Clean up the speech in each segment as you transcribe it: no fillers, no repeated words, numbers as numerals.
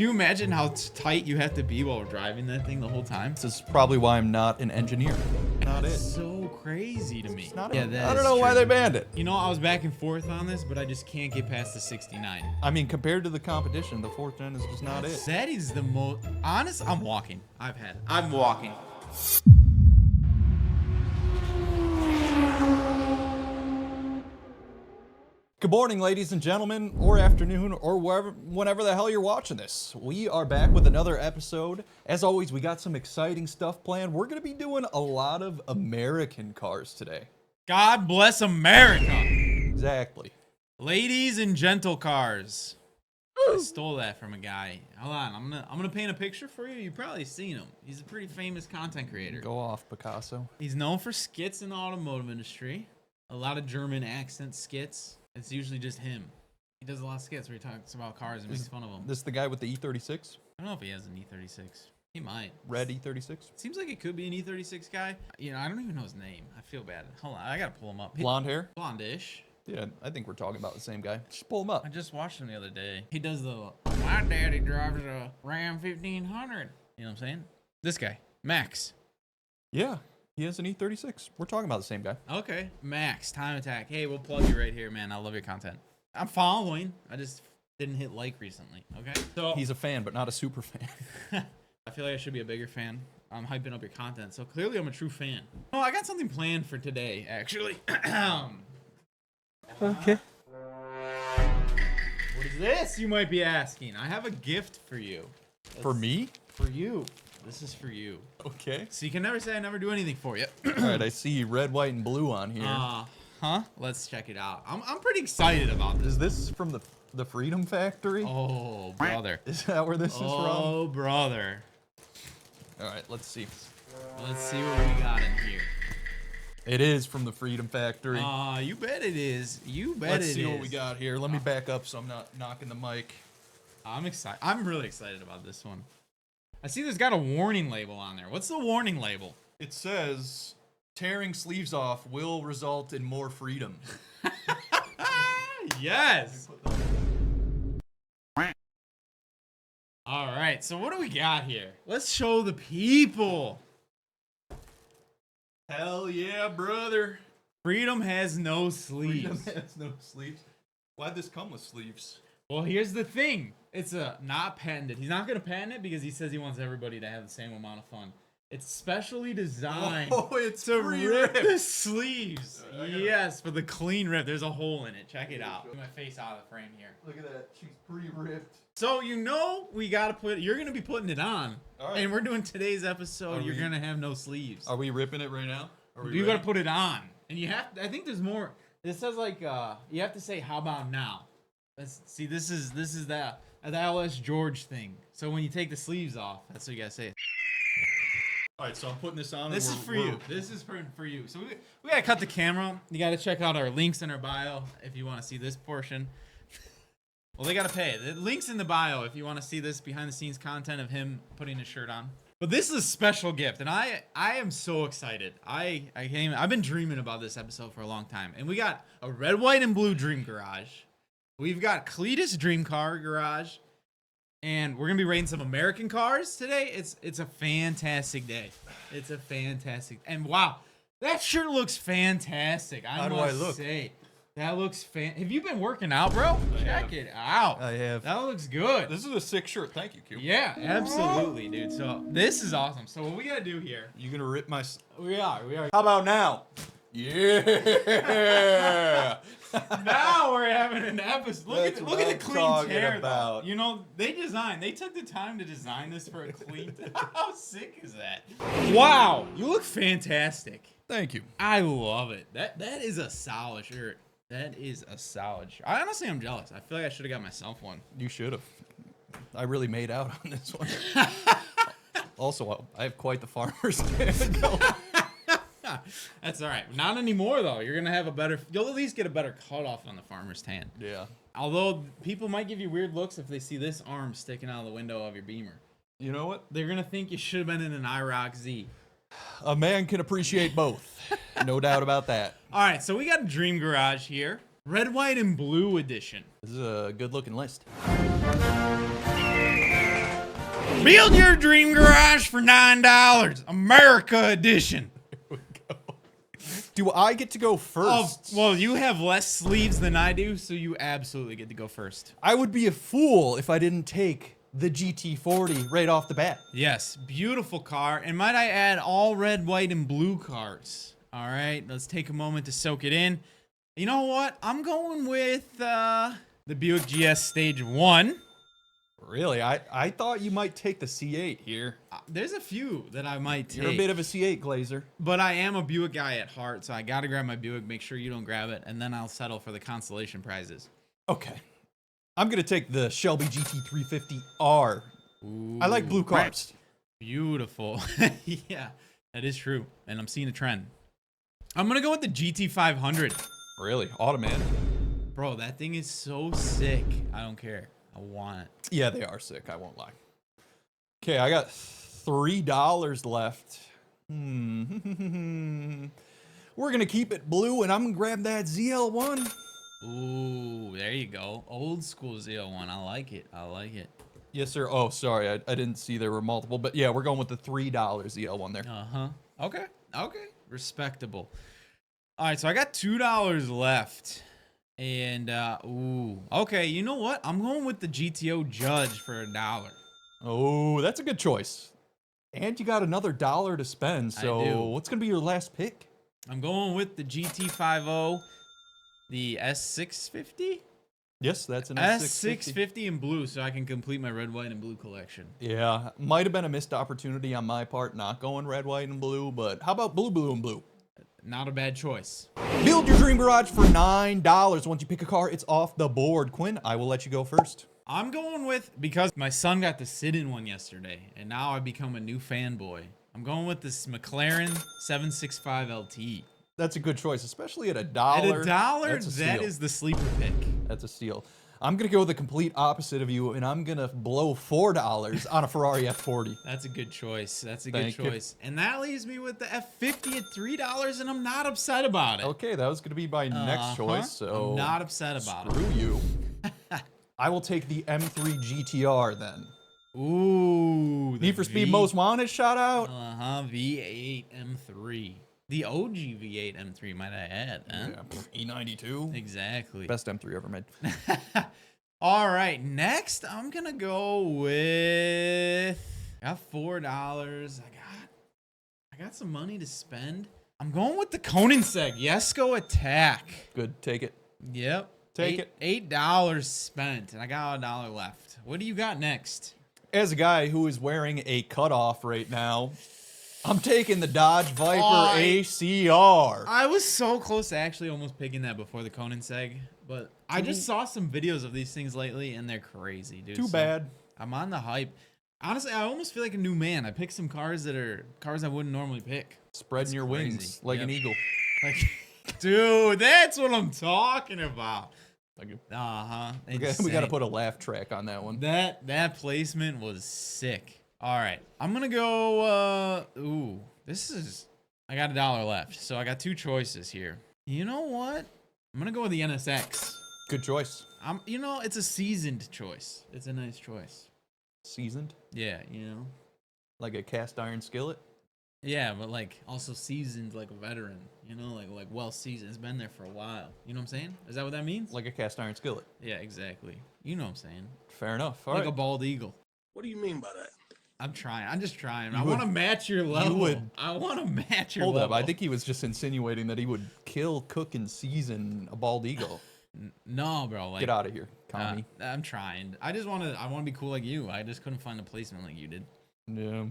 Can you imagine how tight you have to be while driving that thing the whole time? This is probably why I'm not an engineer. Not That's it. so crazy to me. It's not Yeah, it. that I don't is know why true. they banned it. You know, I was back and forth on this, but I just can't get past the 69. I mean, compared to the competition, the 4th gen is just not it. That is the most honest. I'm walking. I'm walking. Good morning, ladies and gentlemen, or afternoon, or whenever the hell you're watching this. We are back with another episode. As always, we got some exciting stuff planned. We're going to be doing a lot of American cars today. God bless America. Exactly. Ladies and gentle cars. I stole that from a guy. Hold on, I'm gonna paint a picture for you. You've probably seen him. He's a pretty famous content creator. Go off, Picasso. He's known for skits in the automotive industry. A lot of German accent skits. It's usually just him. He does a lot of skits where he talks about cars and makes fun of them. This is the guy with the E36? I don't know if he has an E36. He might. Red E36? Seems like it could be an E36 guy. You know, I don't even know his name. I feel bad. Hold on, I gotta pull him up. Blonde hair? Blonde-ish. Yeah, I think we're talking about the same guy. Just pull him up. I just watched him the other day. He does my daddy drives a Ram 1500. You know what I'm saying? This guy, Max. Yeah, he has an E36. We're talking about the same guy. Okay, Max, Time Attack. Hey, we'll plug you right here, man. I love your content. I'm following. I just didn't hit like recently. Okay, so He's a fan, but not a super fan. I feel like I should be a bigger fan. I'm hyping up your content, so clearly I'm a true fan. Oh, I got something planned for today, actually. Okay. What is this, you might be asking? I have a gift for you. For me? For you. This is for you. Okay. So you can never say I never do anything for you. All right, I see red, white, and blue on here. Huh? Let's check it out. I'm pretty excited about this. Is this from the Freedom Factory? Oh, brother. Is that where this is from? Oh, brother. All right, let's see. Let's see what we got in here. It is from the Freedom Factory. You bet it is. You bet Let's it is. see what we got here. Let me back up so I'm not knocking the mic. I'm excited. I'm really excited about this one. I see there's got a warning label on there. What's the warning label? It says, tearing sleeves off will result in more freedom. Yes. All right. So what do we got here? Let's show the people. Hell yeah, brother. Freedom has no sleeves. Freedom has no sleeves. Why'd this come with sleeves? Well, here's the thing. It's not patented. He's not going to patent it because he says he wants everybody to have the same amount of fun. It's specially designed it's to rip pre-ripped. the sleeves. Yes, for the clean rip. There's a hole in it. Check it out. Get my face out of the frame here. Look at that. She's pre-ripped. So you know we got to put it. You're going to be putting it on. All right. And we're doing today's episode. You're going to have no sleeves. Are we ripping it right now? You got to put it on. And you have I think there's more. This says like you have to say how about now. See, this is the LS George thing. So when you take the sleeves off, that's what you got to say. All right, so I'm putting this on. This is for you. This is for you. So we got to cut the camera. You got to check out our links in our bio if you want to see this portion. Well, they got to pay. The link's in the bio if you want to see this behind the scenes content of him putting his shirt on. But this is a special gift, and I am so excited. I've been dreaming about this episode for a long time. And we got a red, white, and blue dream garage. We've got Cleetus dream car garage. And we're going to be rating some American cars today. It's a fantastic day. It's a fantastic. And wow, that shirt looks fantastic. How do I look? Say, that looks Have you been working out, bro? Check it out. I have. That looks good. This is a sick shirt. Thank you, Q. Yeah, absolutely, dude. So this is awesome. So what we got to do here. You going to rip my... We are. How about now? Yeah. Now we're having an episode. Look at the clean tear. About. You know, they took the time to design this for a clean. How sick is that? Wow, you look fantastic. Thank you. I love it. That is a solid shirt. That is a solid shirt. Honestly, I'm jealous. I feel like I should have got myself one. You should have. I really made out on this one. Also, I have quite the farmer's stand going. That's all right. Not anymore, though. You're going to have you'll at least get a better cutoff on the farmer's tan. Yeah. Although people might give you weird looks if they see this arm sticking out of the window of your Beamer. You know what? They're going to think you should have been in an IROC Z. A man can appreciate both. No doubt about that. All right, so we got a Dream Garage here. Red, white, and blue edition. This is a good looking list. Build your dream garage for $9. America edition. Do I get to go first? Oh, well, you have less sleeves than I do, so you absolutely get to go first. I would be a fool if I didn't take the GT40 right off the bat. Yes, beautiful car. And might I add, all red, white, and blue cars. All right, let's take a moment to soak it in. You know what? I'm going with the Buick GS Stage 1. Really? I thought you might take the C8 here. There's a few that I might take. You're a bit of a C8 glazer. But I am a Buick guy at heart, so I got to grab my Buick, make sure you don't grab it, and then I'll settle for the consolation prizes. Okay. I'm going to take the Shelby GT350R. Ooh, I like blue cars. Beautiful. Yeah, that is true. And I'm seeing a trend. I'm going to go with the GT500. Really? Automatic? Bro, that thing is so sick. I don't care. I want it. Yeah, they are sick. I won't lie. Okay, I got $3 left. We're going to keep it blue, and I'm going to grab that ZL1. Ooh, there you go. Old school ZL1. I like it. I like it. Yes, sir. Oh, sorry. I didn't see there were multiple. But yeah, we're going with the $3 ZL1 there. Uh-huh. Okay. Okay. Respectable. All right, so I got $2 left. And, ooh. Okay, you know what? I'm going with the GTO Judge for $1. Oh, that's a good choice. And you got another $1 to spend. So what's going to be your last pick? I'm going with the GT50, the S650. Yes, that's an S650 in blue, so I can complete my red, white, and blue collection. Yeah, might have been a missed opportunity on my part not going red, white, and blue, but how about blue, blue, and blue? Not a bad choice. Build your dream garage for $9. Once you pick a car, it's off the board. Quinn, I will let you go first. I'm going with, because my son got to sit in one yesterday, and now I've become a new fanboy. I'm going with this McLaren 765 LT. That's a good choice, especially at $1. At $1, that is the sleeper pick. That's a steal. I'm going to go with the complete opposite of you, and I'm going to blow $4 on a Ferrari F40. That's a good choice. That's a good choice. And that leaves me with the F50 at $3, and I'm not upset about it. Okay, that was going to be my next choice, so I'm not upset about it. Screw you. I will take the M3 GTR then. Ooh. Need for Speed Most Wanted shout out. V8 M3. The OG V8 M3, might I add. Huh? Yeah, E92. Exactly. Best M3 ever made. All right, next I'm going to go with... I got $4. I got some money to spend. I'm going with the Koenigsegg Jesko Attack. Good, take it. Yep. Take it. $8 spent, and I got $1 left. What do you got next? As a guy who is wearing a cutoff right now, I'm taking the Dodge Viper ACR. I was so close to actually almost picking that before the Koenigsegg, but I just saw some videos of these things lately, and they're crazy, dude. Too bad. I'm on the hype. Honestly, I almost feel like a new man. I picked some cars that are cars I wouldn't normally pick. Spreading your wings like an eagle. Like, dude, that's what I'm talking about. Thank you. Uh-huh. Okay, we got to put a laugh track on that one. That placement was sick. All right, I'm gonna go. Ooh, I got $1 left, so I got two choices here. You know what? I'm gonna go with the NSX. Good choice. You know, it's a seasoned choice. It's a nice choice. Seasoned? Yeah, you know, like a cast iron skillet. Yeah, but like also seasoned, like a veteran. You know, like well seasoned. It's been there for a while. You know what I'm saying? Is that what that means? Like a cast iron skillet. Yeah, exactly. You know what I'm saying? Fair enough. All like a bald eagle. What do you mean by that? I'm trying. I'm just trying. I want to match your level. I want to match your level. Hold up. I think he was just insinuating that he would kill, cook, and season a bald eagle. No, bro. Like, get out of here, commie. I'm trying. I want to be cool like you. I just couldn't find a placement like you did. Yeah. All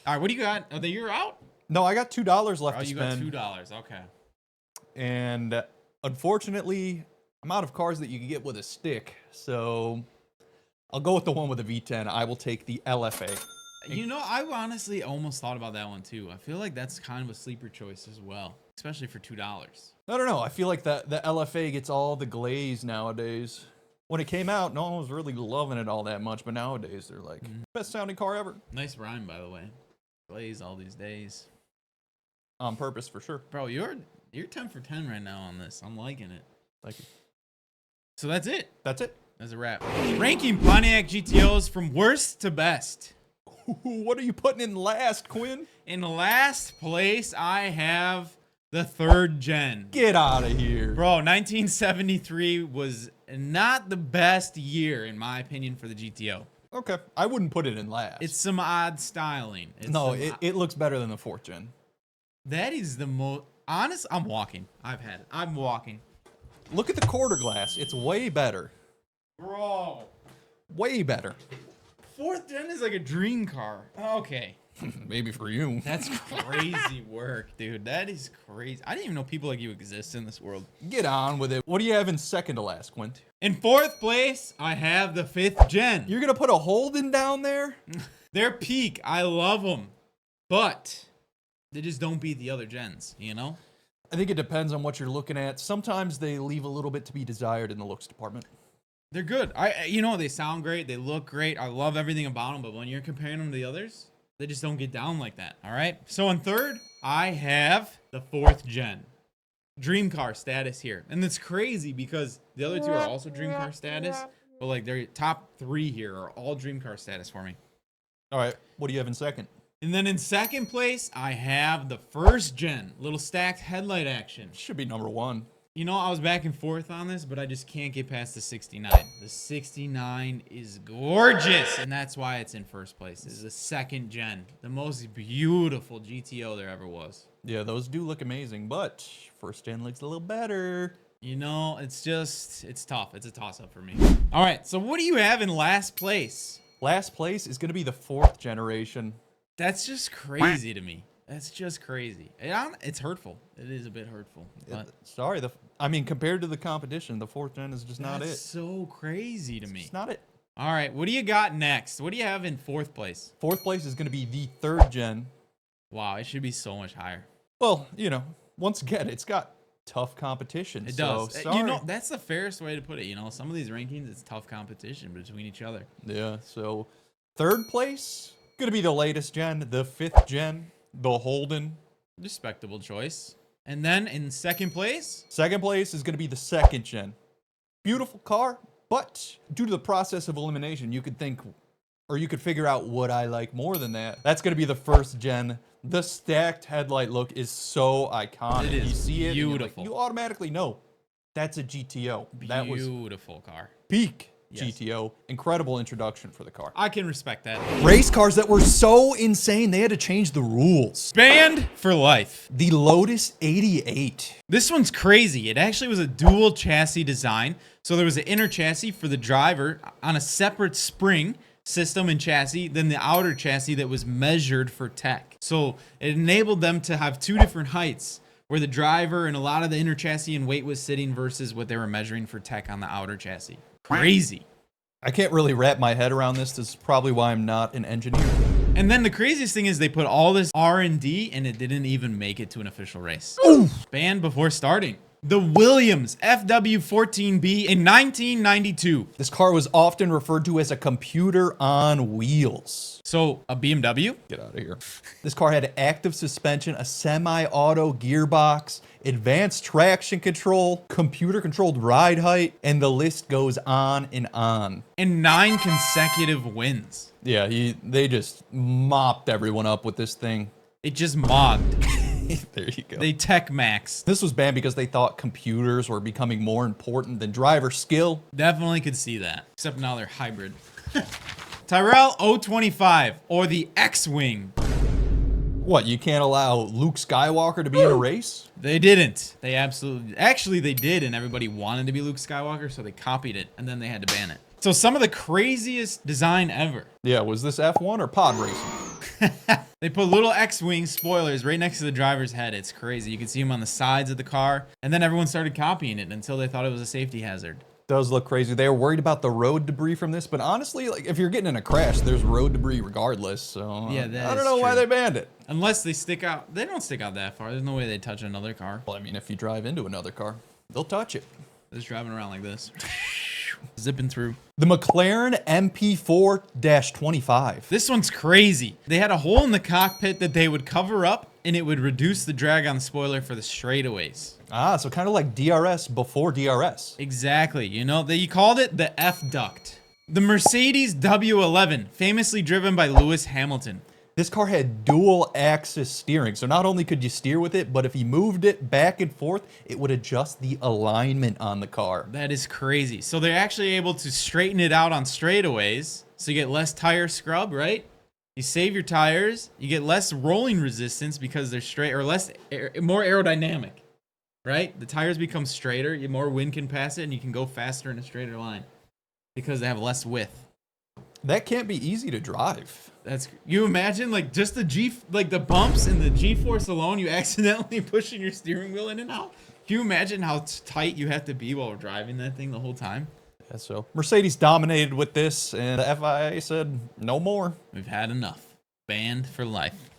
right. What do you got? Are you're out? No, I got $2 left to spend. You got $2. Okay. And unfortunately, I'm out of cars that you can get with a stick. So I'll go with the one with the V10. I will take the LFA. You know, I honestly almost thought about that one too. I feel like that's kind of a sleeper choice as well, especially for $2. I don't know. I feel like the LFA gets all the glaze nowadays. When it came out, no one was really loving it all that much, but nowadays they're like, best sounding car ever. Nice rhyme, by the way. Glaze all these days. On purpose, for sure. Bro, you're 10 for 10 right now on this. I'm liking it. Thank you. So that's it. That's it. That's a wrap. Ranking Pontiac GTOs from worst to best. What are you putting in last, Quinn? In last place, I have the 3rd gen. Get out of here. Bro, 1973 was not the best year, in my opinion, for the GTO. Okay, I wouldn't put it in last. It's some odd styling. It looks better than the 4th gen. That is the most honest. I'm walking. I've had it. I'm walking. Look at the quarter glass. It's way better. Bro. Way better. 4th gen is like a dream car. Okay. Maybe for you. That's crazy work, dude. That is crazy. I didn't even know people like you exist in this world. Get on with it. What do you have in second to last, Quint? In 4th place, I have the 5th gen. You're going to put a Holden down there? They're peak. I love them. But they just don't beat the other gens, you know? I think it depends on what you're looking at. Sometimes they leave a little bit to be desired in the looks department. They're good. They sound great. They look great. I love everything about them. But when you're comparing them to the others, they just don't get down like that. All right. So in 3rd, I have the 4th gen. Dream car status here. And it's crazy because the other 2 are also dream car status. But like their top 3 here are all dream car status for me. All right. What do you have in second? And then in 2nd place, I have the 1st gen. Little stacked headlight action. Should be number 1. You know, I was back and forth on this, but I just can't get past the 69. The 69 is gorgeous, and that's why it's in 1st place. This is the 2nd gen, the most beautiful GTO there ever was. Yeah, those do look amazing, but 1st gen looks a little better. You know, it's tough. It's a toss-up for me. All right, so what do you have in last place? Last place is going to be the 4th generation. That's just crazy to me. That's just crazy. It's hurtful. It is a bit hurtful. But Sorry, compared to the competition, the 4th gen is just not it. That's so crazy to me. It's not it. All right, what do you got next? What do you have in 4th place? 4th place is going to be the 3rd gen. Wow, it should be so much higher. Well, once again, it's got tough competition. It so, does. Sorry. That's the fairest way to put it. Some of these rankings, it's tough competition between each other. Yeah, so 3rd place, going to be the latest gen, the 5th gen. The Holden. Respectable choice. And then in 2nd place? 2nd place is going to be the 2nd gen. Beautiful car, but due to the process of elimination, you could think, or you could figure out what I like more than that. That's going to be the 1st gen. The stacked headlight look is so iconic. It is you see it, beautiful. you automatically know that's a GTO. That was beautiful car. Peak. Yes. GTO. Incredible introduction for the car. I can respect that. Race cars that were so insane, they had to change the rules. Banned for life. The Lotus 88. This one's crazy. It actually was a dual chassis design. So there was an inner chassis for the driver on a separate spring system and chassis than the outer chassis that was measured for tech. So it enabled them to have 2 different heights where the driver and a lot of the inner chassis and weight was sitting versus what they were measuring for tech on the outer chassis. Crazy. I can't really wrap my head around this. This is probably why I'm not an engineer. And then the craziest thing is they put all this R&D and it didn't even make it to an official race. Oof. Banned before starting. The Williams FW14B in 1992. This car was often referred to as a computer on wheels. So a BMW? Get out of here. This car had active suspension, a semi-auto gearbox, advanced traction control, computer-controlled ride height, and the list goes on and on. And 9 consecutive wins. Yeah, they just mopped everyone up with this thing. It just mogged. There you go. They tech maxed. This was banned because they thought computers were becoming more important than driver skill. Definitely could see that. Except now they're hybrid. Tyrrell 025 or the X-Wing. What, you can't allow Luke Skywalker to be in a race? They didn't. They absolutely... Actually, they did, and everybody wanted to be Luke Skywalker, so they copied it, and then they had to ban it. So some of the craziest design ever. Yeah, was this F1 or pod racing? They put little X-Wing spoilers right next to the driver's head. It's crazy. You can see them on the sides of the car, and then everyone started copying it until they thought it was a safety hazard. Does look crazy. They were worried about the road debris from this, but honestly, like if you're getting in a crash, there's road debris regardless. So yeah, I don't know why they banned it. Unless they stick out. They don't stick out that far. There's no way they'd touch another car. Well, I mean, if you drive into another car, they'll touch it. They're just driving around like this. Zipping through. The McLaren MP4-25. This one's crazy. They had a hole in the cockpit that they would cover up and it would reduce the drag on the spoiler for the straightaways. Ah, so kind of like DRS before DRS. Exactly. You know, they called it the F duct. The Mercedes W11, famously driven by Lewis Hamilton. This car had dual axis steering, so not only could you steer with it, but if you moved it back and forth, it would adjust the alignment on the car. That is crazy. So they're actually able to straighten it out on straightaways, so you get less tire scrub, right? You save your tires, you get less rolling resistance because they're straight, or more aerodynamic, right? The tires become straighter, more wind can pass it, and you can go faster in a straighter line because they have less width. That can't be easy to drive. You imagine like just the bumps and the G-force alone, you accidentally pushing your steering wheel in and out. Can you imagine how tight you have to be while driving that thing the whole time? Yeah, so Mercedes dominated with this, and the FIA said no more. We've had enough. Banned for life.